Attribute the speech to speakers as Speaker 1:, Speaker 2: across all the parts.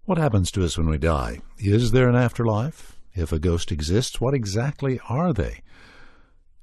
Speaker 1: What happens to us when we die? Is there an afterlife? If a ghost exists, what exactly are they?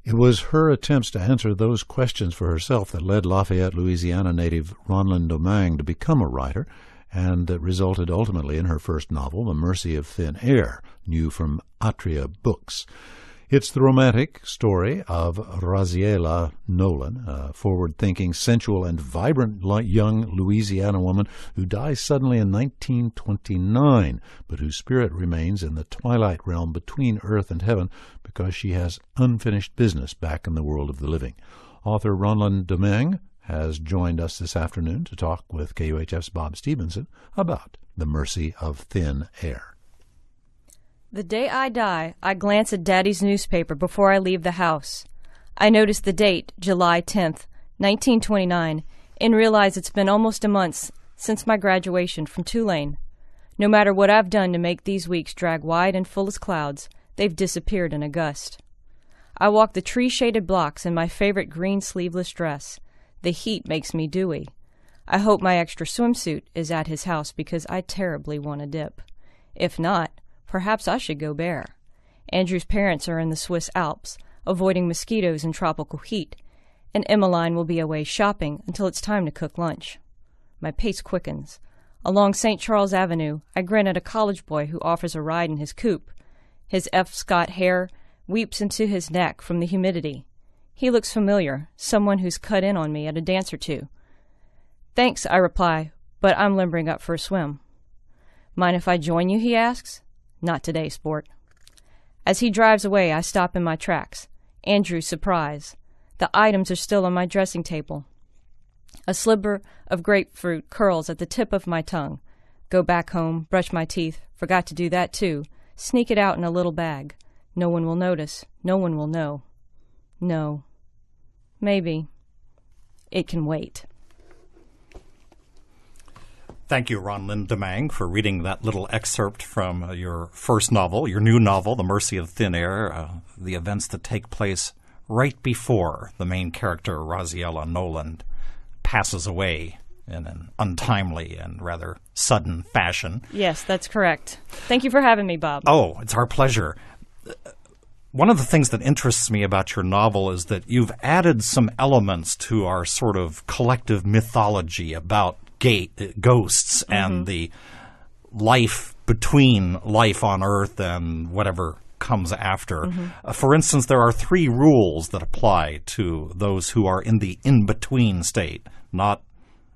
Speaker 1: It was her attempts to answer those questions for herself that led Lafayette, Louisiana native Ronlyn Domingue to become a writer, and that resulted ultimately in her first novel, The Mercy of Thin Air, new from Atria Books. It's the romantic story of Raziela Nolan, a forward-thinking, sensual, and vibrant young Louisiana woman who dies suddenly in 1929, but whose spirit remains in the twilight realm between earth and heaven because she has unfinished business back in the world of the living. Author Ronlyn Domingue has joined us this afternoon to talk with KUHF's Bob Stevenson about The Mercy of Thin Air.
Speaker 2: The day I die, I glance at Daddy's newspaper before I leave the house. I notice the date, July 10th, 1929, and realize it's been almost a month since my graduation from Tulane. No matter what I've done to make these weeks drag wide and full as clouds, they've disappeared in a gust. I walk the tree-shaded blocks in my favorite green sleeveless dress. The heat makes me dewy. I hope my extra swimsuit is at his house because I terribly want a dip. If not, perhaps I should go bare. Andrew's parents are in the Swiss Alps, avoiding mosquitoes and tropical heat, and Emmeline will be away shopping until it's time to cook lunch. My pace quickens. Along St. Charles Avenue, I grin at a college boy who offers a ride in his coupe. His F. Scott hair weeps into his neck from the humidity. He looks familiar, someone who's cut in on me at a dance or two. Thanks, I reply, but I'm limbering up for a swim. Mind if I join you, he asks. Not today, sport. As he drives away, I stop in my tracks. Andrew's surprise. The items are still on my dressing table. A sliver of grapefruit curls at the tip of my tongue. Go back home, brush my teeth. Forgot to do that too. Sneak it out in a little bag. No one will notice. No one will know. No. Maybe. It can wait.
Speaker 3: Thank you, Ronlyn Domingue, for reading that little excerpt from your first novel, your new novel, The Mercy of Thin Air, the events that take place right before the main character, Raziela Nolan, passes away in an untimely and rather sudden fashion.
Speaker 2: Yes, that's correct. Thank you for having me, Bob.
Speaker 3: Oh, it's our pleasure. One of the things that interests me about your novel is that you've added some elements to our sort of collective mythology about ghosts and the life between life on Earth and whatever comes after. For instance, there are 3 rules that apply to those who are in the in-between state, not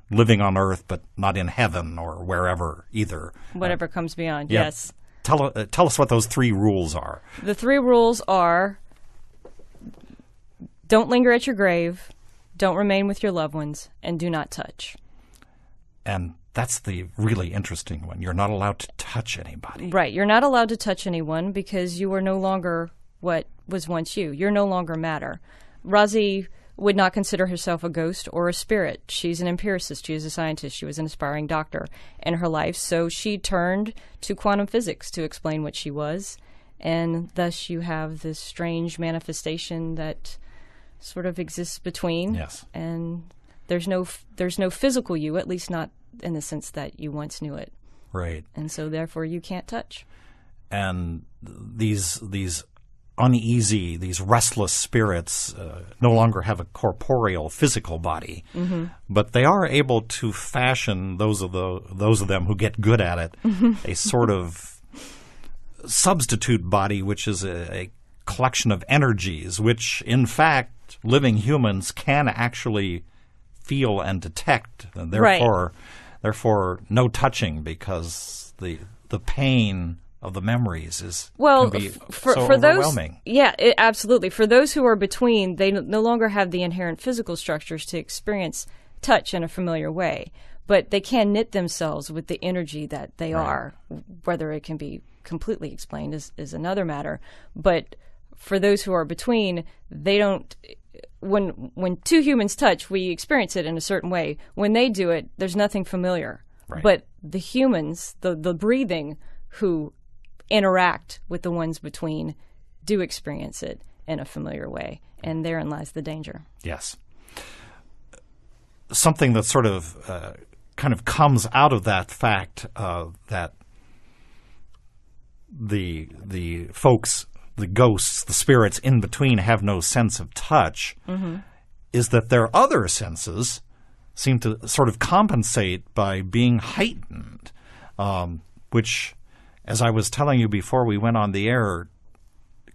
Speaker 3: living on Earth but not in heaven or wherever either.
Speaker 2: Whatever comes beyond,
Speaker 3: yeah.
Speaker 2: Yes.
Speaker 3: Tell us what those 3 rules are.
Speaker 2: The 3 rules are: don't linger at your grave, don't remain with your loved ones, and do not touch.
Speaker 3: And that's the really interesting one. You're not allowed to touch anybody.
Speaker 2: Right. You're not allowed to touch anyone because you are no longer what was once you. You're no longer matter. Razi would not consider herself a ghost or a spirit. She's an empiricist. She is a scientist. She was an aspiring doctor in her life. So she turned to quantum physics to explain what she was. And thus you have this strange manifestation that sort of exists between.
Speaker 3: Yes.
Speaker 2: And there's no physical you, at least not in the sense that you once knew it.
Speaker 3: Right.
Speaker 2: And so therefore you can't touch.
Speaker 3: And these uneasy, these restless spirits no longer have a corporeal, physical body, but they are able to fashion those of them who get good at it a sort of substitute body, which is a collection of energies, which in fact living humans can actually feel and detect, and therefore no touching, because the pain of the memories can be so overwhelming.
Speaker 2: Absolutely. For those who are between, they no longer have the inherent physical structures to experience touch in a familiar way, but they can knit themselves with the energy that they are. Whether it can be completely explained is another matter. But for those who are between, they don't. When 2 humans touch, we experience it in a certain way. When they do it, there's nothing familiar.
Speaker 3: Right.
Speaker 2: But the humans, the breathing, who interact with the ones between, do experience it in a familiar way, and therein lies the danger.
Speaker 3: Yes. Something that sort of kind of comes out of that fact that the folks, the ghosts, the spirits in between have no sense of touch, is that their other senses seem to sort of compensate by being heightened, which, as I was telling you before we went on the air,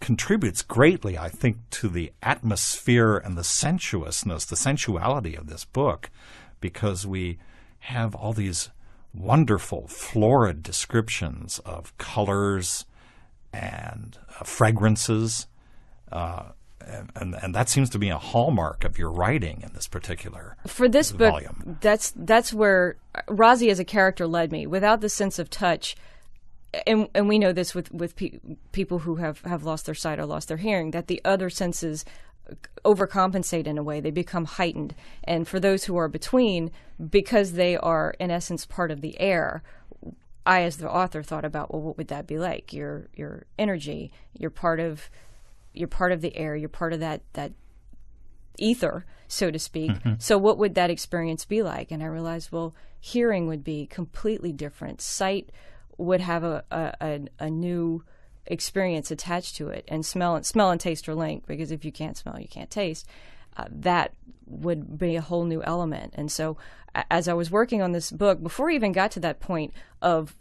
Speaker 3: contributes greatly, I think, to the atmosphere and the sensuousness, the sensuality of this book, because we have all these wonderful, florid descriptions of colors and fragrances, and that seems to be a hallmark of your writing in this particular
Speaker 2: for this
Speaker 3: volume.
Speaker 2: book. That's where Rosie as a character led me. Without the sense of touch, and we know this with people who have lost their sight or lost their hearing, that the other senses overcompensate in a way. They become heightened. And for those who are between, because they are in essence part of the air, I as the author thought about, well, what would that be like? Your energy, you're part of the air, you're part of that ether, so to speak. So what would that experience be like? And I realized, well, hearing would be completely different. Sight would have a new experience attached to it, and smell and taste are linked, because if you can't smell, you can't taste. That would be a whole new element. And so as I was working on this book, before I even got to that point of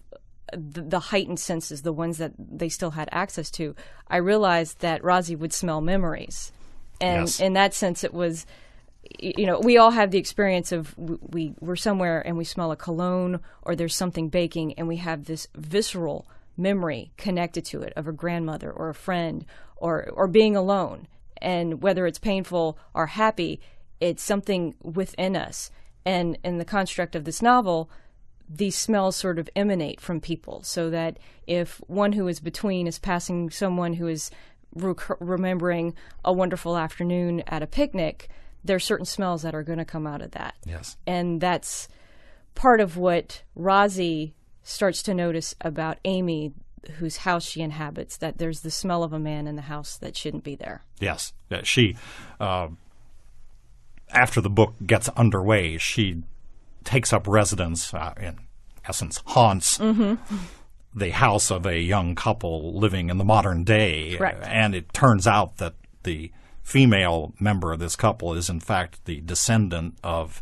Speaker 2: the heightened senses, the ones that they still had access to, I realized that Rosie would smell memories. And
Speaker 3: yes.
Speaker 2: In that sense, it was, we all have the experience of we're somewhere and we smell a cologne or there's something baking, and we have this visceral memory connected to it of a grandmother or a friend or being alone. And whether it's painful or happy, it's something within us. And in the construct of this novel, these smells sort of emanate from people, so that if one who is between is passing someone who is remembering a wonderful afternoon at a picnic, there are certain smells that are going to come out of that.
Speaker 3: Yes.
Speaker 2: And that's part of what Rosie starts to notice about Amy, whose house she inhabits, that there's the smell of a man in the house that shouldn't be there.
Speaker 3: Yes. She, after the book gets underway, she takes up residence, in essence, haunts the house of a young couple living in the modern day.
Speaker 2: Correct.
Speaker 3: And it turns out that the female member of this couple is, in fact, the descendant of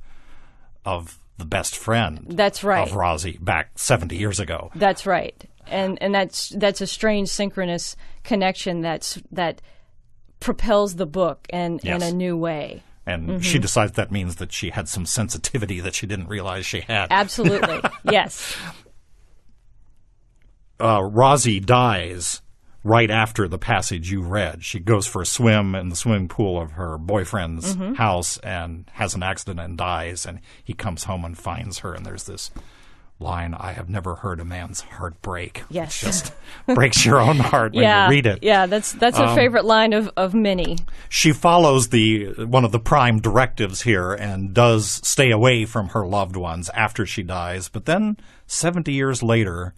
Speaker 3: the best friend.
Speaker 2: That's right.
Speaker 3: Of Rosie back 70 years ago.
Speaker 2: That's right. And that's a strange synchronous connection that propels the book in a new way.
Speaker 3: And she decides that means that she had some sensitivity that she didn't realize she had.
Speaker 2: Absolutely. Yes.
Speaker 3: Rosie dies right after the passage you read. She goes for a swim in the swimming pool of her boyfriend's house and has an accident and dies. And he comes home and finds her. And there's this line, "I have never heard a man's heart break."
Speaker 2: Yes.
Speaker 3: It just breaks your own heart when you read it.
Speaker 2: Yeah, that's a favorite line of many.
Speaker 3: She follows one of the prime directives here and does stay away from her loved ones after she dies. But then 70 years later,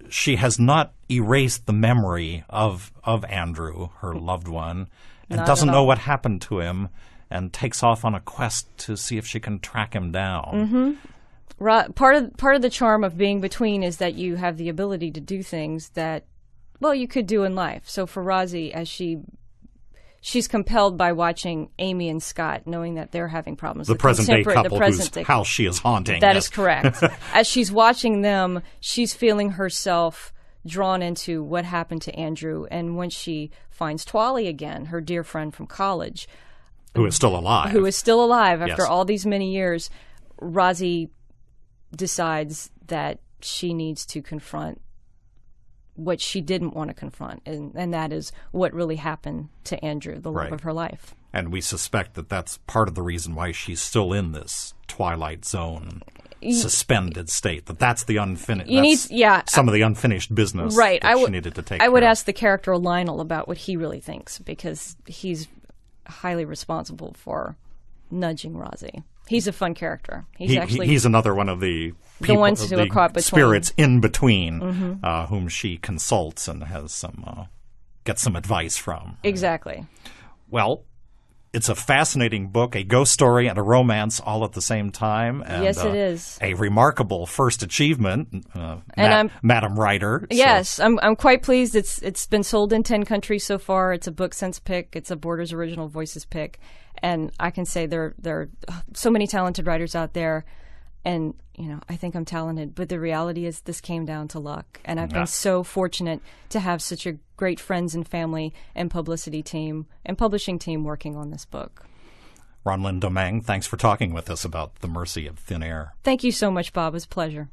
Speaker 3: she has not erased the memory of Andrew, her loved one, and
Speaker 2: Not
Speaker 3: doesn't
Speaker 2: at
Speaker 3: know
Speaker 2: all.
Speaker 3: what happened to him, and takes off on a quest to see if she can track him down.
Speaker 2: Part of the charm of being between is that you have the ability to do things that, well, you could do in life. So for Rosie, as she's compelled by watching Amy and Scott, knowing that they're having problems.
Speaker 3: The present-day couple whose house she is haunting.
Speaker 2: That
Speaker 3: yes.
Speaker 2: is correct. As she's watching them, she's feeling herself drawn into what happened to Andrew. And when she finds Twally again, her dear friend from college,
Speaker 3: Who is still alive.
Speaker 2: After
Speaker 3: Yes.
Speaker 2: all these many years, Rosie decides that she needs to confront what she didn't want to confront, and that is what really happened to Andrew, the love
Speaker 3: Right.
Speaker 2: of her life.
Speaker 3: And we suspect that that's part of the reason why she's still in this Twilight Zone suspended state, that's the unfinished some of the unfinished business
Speaker 2: right.
Speaker 3: that she needed to take
Speaker 2: I would
Speaker 3: care
Speaker 2: ask the character Lionel about what he really thinks, because he's highly responsible for nudging Rosie. He's a fun character.
Speaker 3: He's another one of the people,
Speaker 2: ones who are caught between.
Speaker 3: spirits in between, whom she consults and has gets some advice from.
Speaker 2: Exactly.
Speaker 3: Well, It's a fascinating book, a ghost story and a romance all at the same time. And,
Speaker 2: yes, it is.
Speaker 3: A remarkable first achievement, Madam Writer.
Speaker 2: Yes, so. I'm quite pleased. It's been sold in 10 countries so far. It's a Book Sense pick. It's a Borders Original Voices pick. And I can say there are so many talented writers out there. And, I think I'm talented. But the reality is this came down to luck. And I've been so fortunate to have such a great friends and family and publicity team and publishing team working on this book.
Speaker 3: Ronlyn Domingue, thanks for talking with us about The Mercy of Thin Air.
Speaker 2: Thank you so much, Bob. It was a pleasure.